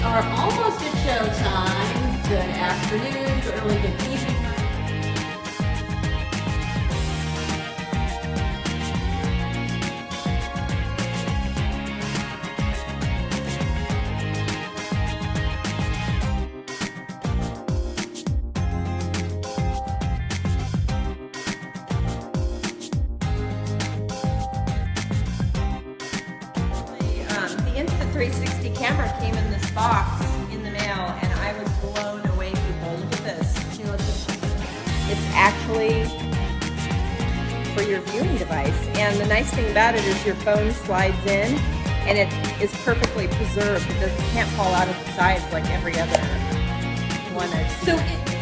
are almost at showtime. Good afternoon, good early good evening. The Insta 360 camera came in this box in the mail, and I was blown away, people. Look at this. It's actually for your viewing device, and the nice thing about it is your phone slides in, and it is perfectly preserved. It can't fall out of the sides like every other one I've seen. So